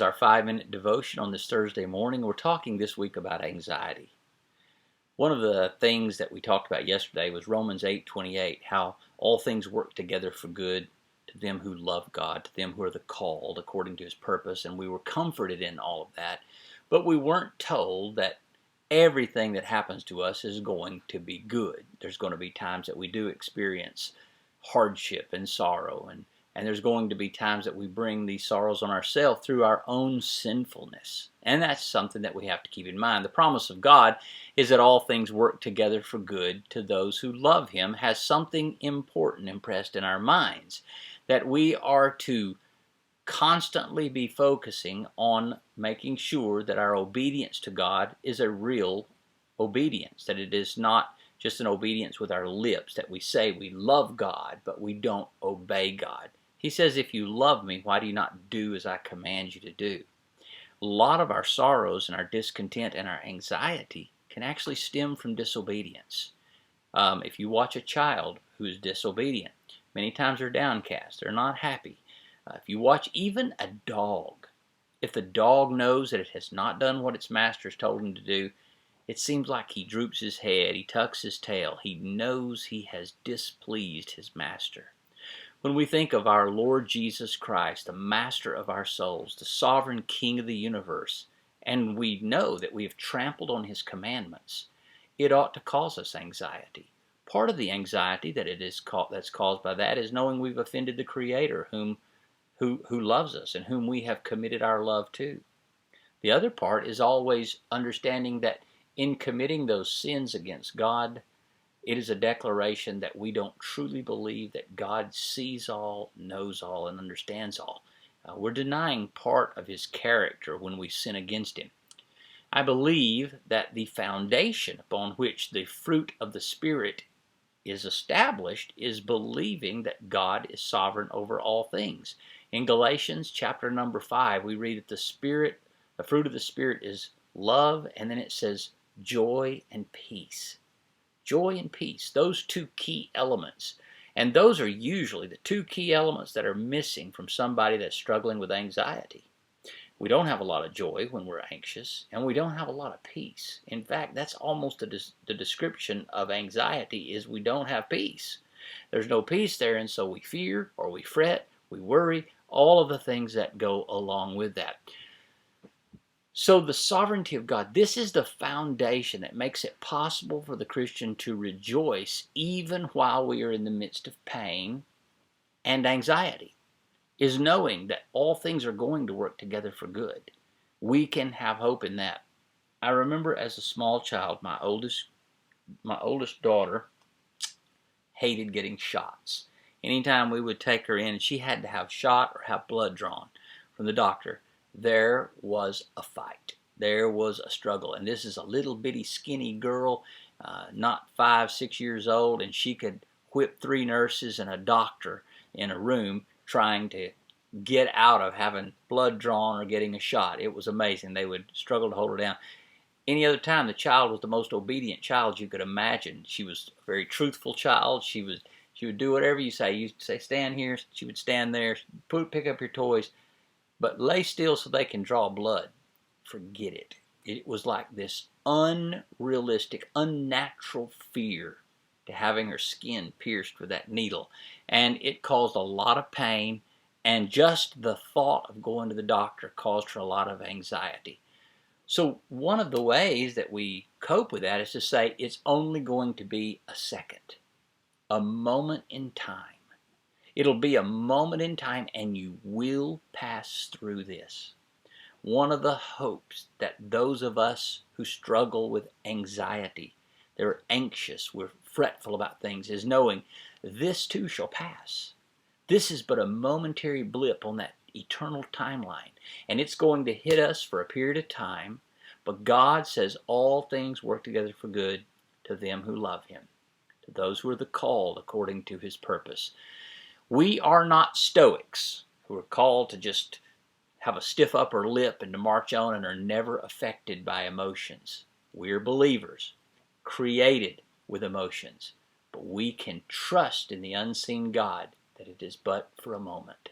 our 5-minute devotion on this Thursday morning. We're talking this week about anxiety. One of the things that we talked about yesterday was Romans 8:28, how all things work together for good to them who love God, to them who are the called according to His purpose, and we were comforted in all of that. But we weren't told that everything that happens to us is going to be good. There's going to be times that we do experience hardship and sorrow, and there's going to be times that we bring these sorrows on ourselves through our own sinfulness. And that's something that we have to keep in mind. The promise of God is that all things work together for good to those who love Him, has something important impressed in our minds, that we are to constantly be focusing on making sure that our obedience to God is a real obedience, that it is not just an obedience with our lips, that we say we love God, but we don't obey God. He says, if you love me, why do you not do as I command you to do? A lot of our sorrows and our discontent and our anxiety can actually stem from disobedience. If you watch a child who is disobedient, many times they're downcast, they're not happy. If you watch even a dog, if the dog knows that it has not done what its master has told him to do, it seems like he droops his head, he tucks his tail. He knows he has displeased his master. When we think of our Lord Jesus Christ, the master of our souls, the sovereign King of the universe, and we know that we have trampled on His commandments, it ought to cause us anxiety. Part of the anxiety that's caused by that is knowing we've offended the Creator, who loves us and whom we have committed our love to. The other part is always understanding that in committing those sins against God, it is a declaration that we don't truly believe that God sees all, knows all, and understands all. We're denying part of His character when we sin against Him. I believe that the foundation upon which the fruit of the Spirit is established is believing that God is sovereign over all things. In Galatians chapter number 5, we read that the fruit of the Spirit is love, and then it says joy and peace. Joy and peace, those two key elements. And those are usually the two key elements that are missing from somebody that's struggling with anxiety. We don't have a lot of joy when we're anxious, and we don't have a lot of peace. In fact, that's almost the description of anxiety, is we don't have peace. There's no peace there, and so we fear, or we fret, we worry, all of the things that go along with that. So the sovereignty of God, this is the foundation that makes it possible for the Christian to rejoice even while we are in the midst of pain and anxiety, is knowing that all things are going to work together for good. We can have hope in that. I remember as a small child, my oldest daughter hated getting shots. Anytime we would take her in and she had to have shot or have blood drawn from the doctor, there was a fight. There was a struggle. And this is a little bitty skinny girl, not 5, 6 years old, and she could whip 3 nurses and a doctor in a room trying to get out of having blood drawn or getting a shot. It was amazing. They would struggle to hold her down. Any other time, the child was the most obedient child you could imagine. She was a very truthful child. She would do whatever you say. You say, stand here, she would stand there. Pick up your toys. But lay still so they can draw blood. Forget it. It was like this unrealistic, unnatural fear to having her skin pierced with that needle. And it caused a lot of pain. And just the thought of going to the doctor caused her a lot of anxiety. So one of the ways that we cope with that is to say it's only going to be a second, a moment in time. It'll be a moment in time, and you will pass through this. One of the hopes that those of us who struggle with anxiety, they're anxious, we're fretful about things, is knowing this too shall pass. This is but a momentary blip on that eternal timeline, and it's going to hit us for a period of time, but God says all things work together for good to them who love Him, to those who are the called according to His purpose. We are not Stoics who are called to just have a stiff upper lip and to march on and are never affected by emotions. We're believers, created with emotions, but we can trust in the unseen God that it is but for a moment.